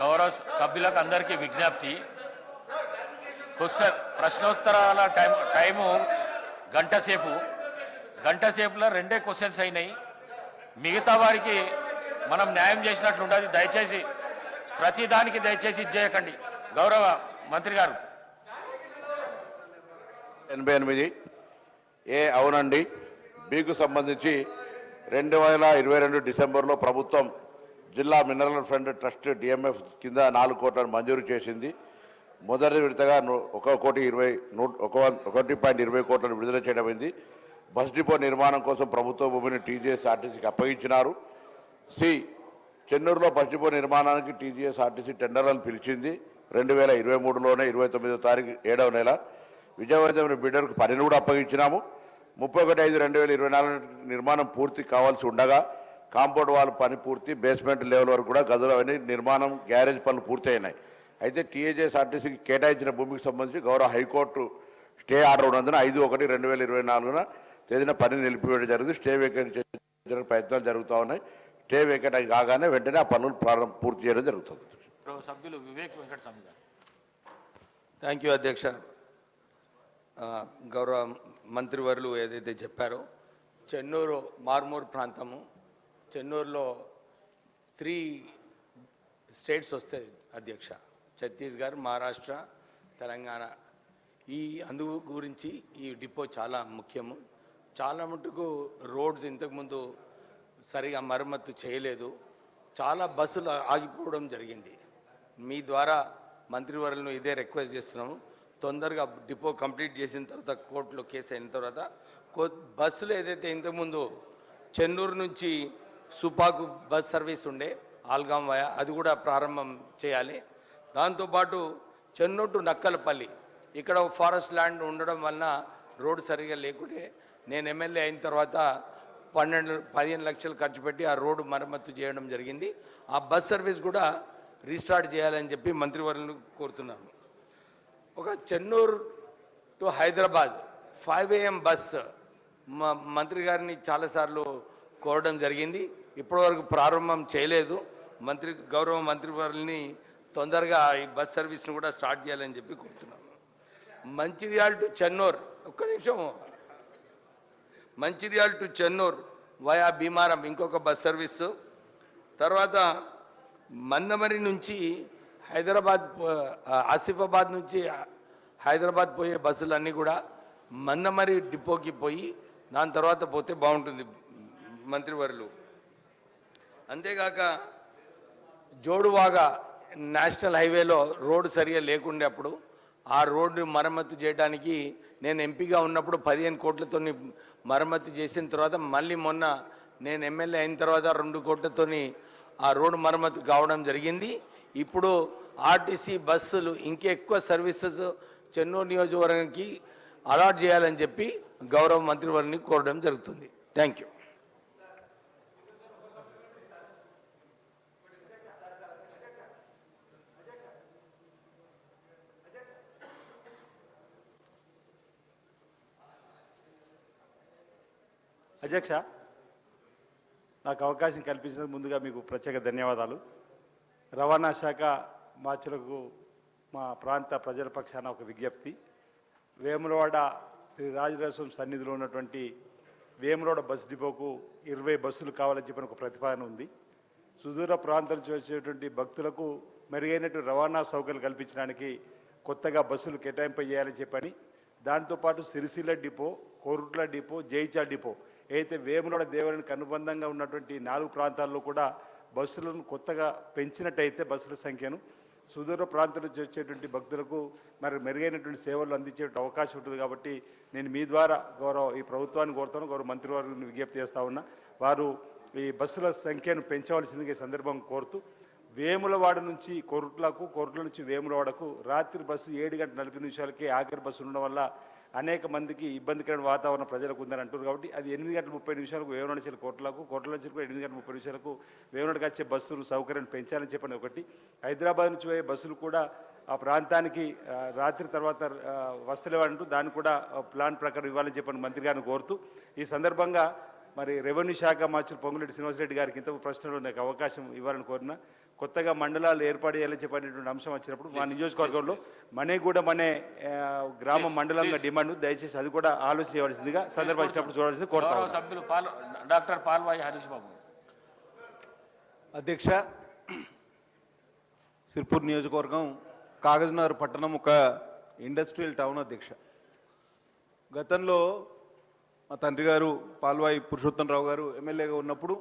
గౌరవ సభ్యులకు అందరికీ విజ్ఞప్తి. ప్రశ్నోత్తరాల టైము గంట సేపులో 2 క్వశ్చన్స్ అయినాయి. మిగతా వారికి మనం న్యాయం చేసినట్లు ఉంటుంది. దయచేసి ప్రతిదానికి దయచేసి చేయకండి. గౌరవ మంత్రి గారు. 88 అవునండి. మీకు సంబంధించి 2022 డిసెంబర్లో ప్రభుత్వం జిల్లా మినరల్ ఫండ్ ట్రస్ట్ డిఎంఎఫ్ కింద 4 కోట్లను మంజూరు చేసింది. మొదటి విడతగా 1.20 కోట్లను విడుదల చేయడమైంది. బస్ డిపో నిర్మాణం కోసం ప్రభుత్వ భూమిని టీజీఎస్ఆర్టీసీకి అప్పగించినారు. చెన్నూరులో బస్ డిపో నిర్మాణానికి టీజీఎస్ఆర్టీసీ టెండర్లను పిలిచింది. 2023లోనే 29వ తారీఖు 7వ నెల విజయవంతమైన బిడ్డర్కు పనిని కూడా అప్పగించినాము. 31/5/2024 నిర్మాణం పూర్తి కావాల్సి ఉండగా కాంపౌండ్ వాల్ పని పూర్తి, బేస్మెంట్ లెవెల్ వరకు కూడా గదులు అవన్నీ నిర్మాణం, గ్యారేజ్ పనులు పూర్తి అయినాయి. అయితే టీజీఎస్ఆర్టీసీకి కేటాయించిన భూమికి సంబంధించి గౌరవ హైకోర్టు స్టే ఆర్డర్ ఉన్నందున 5/1/2024 తేదీన పని నిలిపివేయడం జరిగింది. స్టే వేకెట్ చేయడానికి ప్రయత్నాలు జరుగుతూ ఉన్నాయి. స్టే వేకెట్ కాగానే వెంటనే ఆ పనులు పూర్తి చేయడం జరుగుతుంది. సభ్యులు వివేక్ వెంకట స్వామి గారు. థ్యాంక్ యూ అధ్యక్ష. గౌరవ మంత్రివర్యులు ఏదైతే చెప్పారో, చెన్నూరు మార్మూర్ ప్రాంతము, చెన్నూరులో 3 స్టేట్స్ వస్తాయి అధ్యక్ష: ఛత్తీస్గఢ్, మహారాష్ట్ర, తెలంగాణ. అందు గురించి ఈ డిపో చాలా ముఖ్యము. చాలా మటుకు రోడ్స్ ఇంతకుముందు సరిగా మరమ్మతు చేయలేదు. చాలా బస్సులు ఆగిపోవడం జరిగింది. మీ ద్వారా మంత్రివర్యులను ఇదే రిక్వెస్ట్ చేస్తున్నాము. తొందరగా డిపో కంప్లీట్ చేసిన తర్వాత, కోర్టులో కేసు అయిన తర్వాత బస్సులు ఏదైతే ఇంతకుముందు చెన్నూరు నుంచి సుపాకు బస్ సర్వీస్ ఉండే ఆల్గాం వయా, అది కూడా ప్రారంభం చేయాలి. దాంతోపాటు చెన్నూరు టు నక్కలపల్లి, ఇక్కడ ఫారెస్ట్ ల్యాండ్ ఉండడం వలన రోడ్డు సరిగా లేకుంటే నేను ఎమ్మెల్యే అయిన తర్వాత 15 లక్షలు ఖర్చు పెట్టి ఆ రోడ్డు మరమ్మతు చేయడం జరిగింది. ఆ బస్ సర్వీస్ కూడా రీస్టార్ట్ చేయాలని చెప్పి మంత్రివర్యులను కోరుతున్నాను. ఒక Chennur to Hyderabad 5 AM bus మంత్రి గారిని చాలాసార్లు కోరడం జరిగింది. ఇప్పటివరకు ప్రారంభం చేయలేదు. గౌరవ మంత్రివర్యుల్ని తొందరగా ఈ బస్ సర్వీస్ను కూడా స్టార్ట్ చేయాలని చెప్పి కోరుతున్నాను. మంచిర్యాల టు చెన్నూరు, ఒక్క నిమిషం, మంచిర్యాల టు చెన్నూరు వయా భీమారం ఇంకొక బస్ సర్వీసు. తర్వాత మందమరి నుంచి హైదరాబాద్, ఆసిఫాబాద్ నుంచి హైదరాబాద్ పోయే బస్సులన్నీ కూడా మందమరి డిపోకి పోయి దాని తర్వాత పోతే బాగుంటుంది మంత్రివర్యులు. అంతేగాక జోడువాగా నేషనల్ హైవేలో రోడ్డు సరిగా లేకుండే అప్పుడు ఆ రోడ్డు మరమ్మతు చేయడానికి నేను ఎంపీగా ఉన్నప్పుడు 15 కోట్లతో మరమ్మతు చేసిన తర్వాత, మళ్ళీ మొన్న నేను ఎమ్మెల్యే అయిన తర్వాత 2 కోట్లతో ఆ రోడ్డు మరమ్మతు కావడం జరిగింది. ఇప్పుడు ఆర్టీసీ బస్సులు ఇంకెక్కువ సర్వీసెస్ చెన్నూరు నియోజకవర్గానికి అలాట్ చేయాలని చెప్పి గౌరవ మంత్రివర్యుని కోరడం జరుగుతుంది. Thank you. అధ్యక్ష, నాకు అవకాశం కల్పించినందుకు ముందుగా మీకు ప్రత్యేక ధన్యవాదాలు. రవాణా శాఖ మార్చులకు మా ప్రాంత ప్రజల పక్షాన ఒక విజ్ఞప్తి. వేములవాడ శ్రీ రాజరాజేశ్వరం సన్నిధిలో ఉన్నటువంటి వేములవాడ బస్ డిపోకు 20 బస్సులు కావాలని చెప్పిన ఒక ప్రతిపాదన ఉంది. సుదూర ప్రాంతాల నుంచి వచ్చేటువంటి భక్తులకు మెరుగైనటువంటి రవాణా సౌకర్యాలు కల్పించడానికి కొత్తగా బస్సులు కేటాయింపు చేయాలని చెప్పని, దాంతోపాటు Sircilla depot, Korutla depot, Jagtial depot, అయితే వేములవాడ దేవాలయానికి అనుబంధంగా ఉన్నటువంటి 4 ప్రాంతాల్లో కూడా బస్సులను కొత్తగా పెంచినట్టయితే బస్సుల సంఖ్యను సుదూర ప్రాంతం నుంచి వచ్చేటువంటి భక్తులకు మరి మెరుగైనటువంటి సేవలు అందించే అవకాశం ఉంటుంది. కాబట్టి నేను మీ ద్వారా ఈ ప్రభుత్వాన్ని కోరుతాను, గౌరవ మంత్రివర్యులను విజ్ఞప్తి చేస్తూ ఉన్నా. వారు ఈ బస్సుల సంఖ్యను పెంచవలసిందిగా ఈ సందర్భం కోరుతూ, వేములవాడ నుంచి కోరుట్లకు, కోరుట్ల నుంచి వేములవాడకు రాత్రి బస్సు 7:40 ఆఖరి బస్సు ఉండడం వల్ల అనేక మందికి ఇబ్బందికరమైన వాతావరణం ప్రజలకు ఉందని అంటారు. కాబట్టి అది 8:30 వేమనాడు నుంచి కోట్లకు, కోట్ల నుంచి 8:30 వేమనాడుకి వచ్చే బస్సులు సౌకర్యాన్ని పెంచాలని చెప్పండి ఒకటి. హైదరాబాద్ నుంచి పోయే బస్సులు కూడా ఆ ప్రాంతానికి రాత్రి తర్వాత వస్తలేవంటూ దాన్ని కూడా ప్లాన్ ప్రకారం ఇవ్వాలని చెప్పండి మంత్రి గారిని కోరుతూ, ఈ సందర్భంగా మరి రెవెన్యూ శాఖ మార్చులు పొంగులేటి శ్రీనివాసరెడ్డి గారికి ఇంత ప్రశ్నలు నాకు అవకాశం ఇవ్వాలని కోరిన కొత్తగా మండలాలు ఏర్పాటు చేయాలని చెప్పినటువంటి అంశం వచ్చినప్పుడు మా నియోజకవర్గంలో మనే కూడా మనే గ్రామ మండలంగా డిమాండ్ దయచేసి అది కూడా ఆలోచన చేయవలసిందిగా సందర్భం వచ్చినప్పుడు చూడాల్సింది గౌరవ కోరుతాం. సభ్యులు డాక్టర్ పాల్వాయి హరీష్ బాబు. అధ్యక్ష, సిర్పూర్ నియోజకవర్గం కాగజ్నగర్ పట్టణం ఒక ఇండస్ట్రియల్ టౌన్ అధ్యక్ష. గతంలో మా తండ్రి గారు పాల్వాయి పురుషోత్తమరావు గారు ఎమ్మెల్యేగా ఉన్నప్పుడు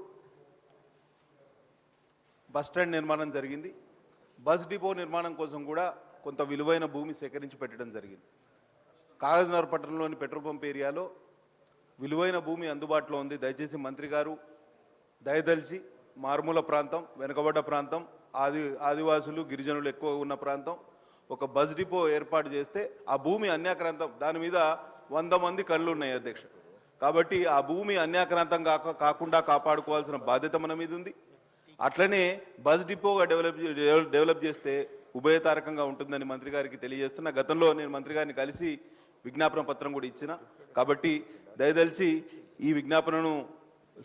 బస్ స్టాండ్ నిర్మాణం జరిగింది. బస్ డిపో నిర్మాణం కోసం కూడా కొంత విలువైన భూమి సేకరించి పెట్టడం జరిగింది. కాగజ్నగర్ పట్టణంలోని పెట్రోల్ పంప్ ఏరియాలో విలువైన భూమి అందుబాటులో ఉంది. దయచేసి మంత్రి గారు దయదలిచి మారుమూల ప్రాంతం, వెనుకబడ్డ ప్రాంతం, ఆదివాసులు గిరిజనులు ఎక్కువ ఉన్న ప్రాంతం ఒక బస్ డిపో ఏర్పాటు చేస్తే ఆ భూమి అన్యాక్రాంతం, దాని మీద 100 మంది కళ్ళు ఉన్నాయి అధ్యక్ష. కాబట్టి ఆ భూమి అన్యాక్రాంతం కాకుండా కాపాడుకోవాల్సిన బాధ్యత మన మీద ఉంది. అట్లనే బస్ డిపోగా డెవలప్ చేస్తే ఉభయతారకంగా ఉంటుందని మంత్రి గారికి తెలియజేస్తున్నా. గతంలో నేను మంత్రి గారిని కలిసి విజ్ఞాపన పత్రం కూడా ఇచ్చిన. కాబట్టి దయదలిచి ఈ విజ్ఞాపనను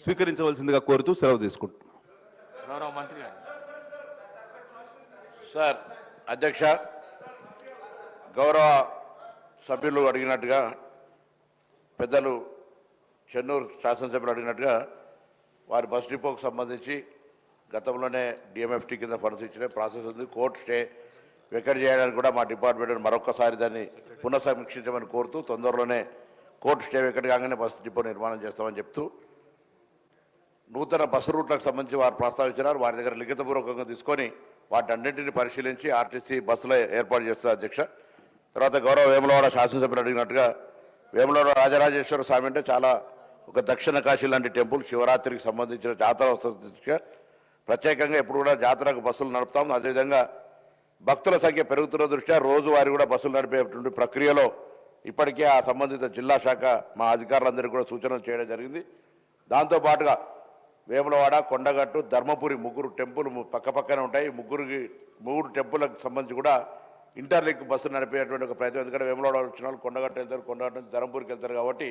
స్వీకరించవలసిందిగా కోరుతూ సెలవు తీసుకుంటున్నాను. గౌరవ మంత్రి గారు. సార్ అధ్యక్ష, గౌరవ సభ్యులు అడిగినట్టుగా, పెద్దలు చెన్నూరు శాసనసభ్యులు అడిగినట్టుగా వారి బస్ డిపోకు సంబంధించి గతంలోనే డిఎంఎఫ్టీ కింద ఫండ్స్ ఇచ్చిన ప్రాసెస్ ఉంది. కోర్టు స్టే వెకెట్ చేయడానికి కూడా మా డిపార్ట్మెంట్ మరొకసారి దాన్ని పునఃసమీక్షించమని కోరుతూ తొందరలోనే కోర్టు స్టే వెకెట్ కాగానే బస్ డిపో నిర్మాణం చేస్తామని చెప్తూ నూతన బస్సు రూట్లకు సంబంధించి వారు ప్రస్తావించినారు. వారి దగ్గర లిఖితపూర్వకంగా తీసుకొని వాటి అన్నింటినీ పరిశీలించి ఆర్టీసీ బస్సులో ఏర్పాటు చేస్తారు అధ్యక్ష. తర్వాత గౌరవ వేములవాడ శాసనసభ్యులు అడిగినట్టుగా వేములవాడ రాజరాజేశ్వర స్వామి అంటే చాలా ఒక దక్షిణ కాశీ లాంటి టెంపుల్, శివరాత్రికి సంబంధించిన జాతర వస్తుంది. ప్రత్యేకంగా ఎప్పుడు కూడా జాతరకు బస్సులు నడుపుతాం. అదేవిధంగా భక్తుల సంఖ్య పెరుగుతున్న దృష్ట్యా రోజువారీ కూడా బస్సులు నడిపేటువంటి ప్రక్రియలో ఇప్పటికే ఆ సంబంధిత జిల్లా శాఖ మా అధికారులందరికీ కూడా సూచనలు చేయడం జరిగింది. దాంతోపాటుగా వేములవాడ, కొండగట్టు, ధర్మపురి 3 టెంపుల్ పక్కపక్కనే ఉంటాయి. 3 టెంపుల్కి సంబంధించి కూడా ఇంటర్లింక్ బస్సులు నడిపేటువంటి ఒక ప్రయత్నం. ఎందుకంటే వేములవాడ వచ్చిన వాళ్ళు కొండగట్టు వెళ్తారు, కొండగట్టు నుంచి ధర్మపురికి వెళ్తారు. కాబట్టి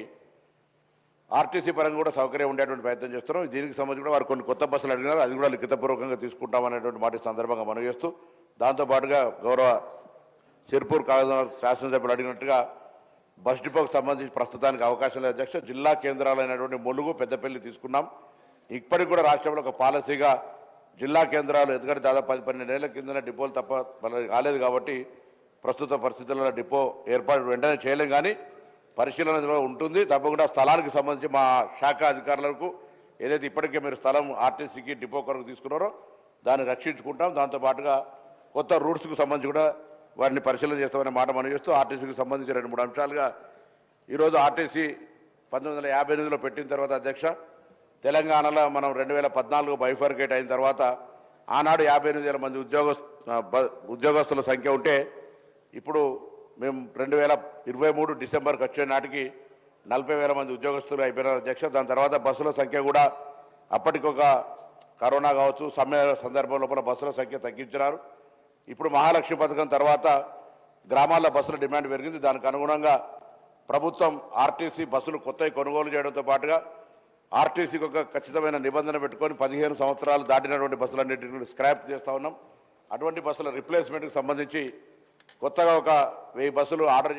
ఆర్టీసీ పరంగా కూడా సౌకర్యం ఉండేటువంటి ప్రయత్నం చేస్తున్నాం. దీనికి సంబంధించి కూడా వారు కొన్ని కొత్త బస్సులు అడిగినారు, అది కూడా లిఖితపూర్వకంగా తీసుకుంటామనేటువంటి మాట సందర్భంగా మనం చేస్తూ, దాంతోపాటుగా గౌరవ సిర్పూర్ కాగజ్నగర్ శాసనసభ్యులు అడిగినట్టుగా బస్ డిపోకు సంబంధించి ప్రస్తుతానికి అవకాశం లేదు అధ్యక్ష. జిల్లా కేంద్రాలైనటువంటి ములుగు, పెద్దపల్లి తీసుకున్నాం. ఇప్పటికి కూడా రాష్ట్రంలో ఒక పాలసీగా జిల్లా కేంద్రాలు, ఎందుకంటే దాదాపు 10-12 ఏళ్ల కిందనే డిపోలు తప్ప కాలేదు. కాబట్టి ప్రస్తుత పరిస్థితుల్లో డిపో ఏర్పాటు వెంటనే చేయలేం, కానీ పరిశీలనలో ఉంటుంది. తప్పకుండా స్థలానికి సంబంధించి మా శాఖ అధికారులకు ఏదైతే ఇప్పటికే మీరు స్థలం ఆర్టీసీకి డిపో కొరకు తీసుకున్నారో దాన్ని రక్షించుకుంటాం. దాంతోపాటుగా కొత్త రూట్స్కు సంబంధించి కూడా వారిని పరిశీలన చేస్తామనే మాట మనం చేస్తూ, ఆర్టీసీకి సంబంధించి 2-3 అంశాలుగా ఈరోజు ఆర్టీసీ 1958లో పెట్టిన తర్వాత అధ్యక్ష, తెలంగాణలో మనం 2014 బైఫర్కేట్ అయిన తర్వాత ఆనాడు 58,000 మంది ఉద్యోగస్తుల సంఖ్య ఉంటే ఇప్పుడు మేము 2023 డిసెంబర్కి వచ్చే నాటికి 40,000 మంది ఉద్యోగస్తులు అయిపోయినారు అధ్యక్ష. దాని తర్వాత బస్సుల సంఖ్య కూడా అప్పటికొక కరోనా కావచ్చు, సమ్మె సందర్భం లోపల బస్సుల సంఖ్య తగ్గించినారు. ఇప్పుడు మహాలక్ష్మి పథకం తర్వాత గ్రామాల్లో బస్సుల డిమాండ్ పెరిగింది. దానికి అనుగుణంగా ప్రభుత్వం ఆర్టీసీ బస్సులు కొత్తవి కొనుగోలు చేయడంతో పాటుగా ఆర్టీసీకి ఒక ఖచ్చితమైన నిబంధన పెట్టుకొని 15 సంవత్సరాలు దాటినటువంటి బస్సులన్నింటినీ స్క్రాప్ చేస్తూ ఉన్నాం. అటువంటి బస్సుల రిప్లేస్మెంట్కి సంబంధించి కొత్తగా ఒక 1000 బస్సులు ఆర్డర్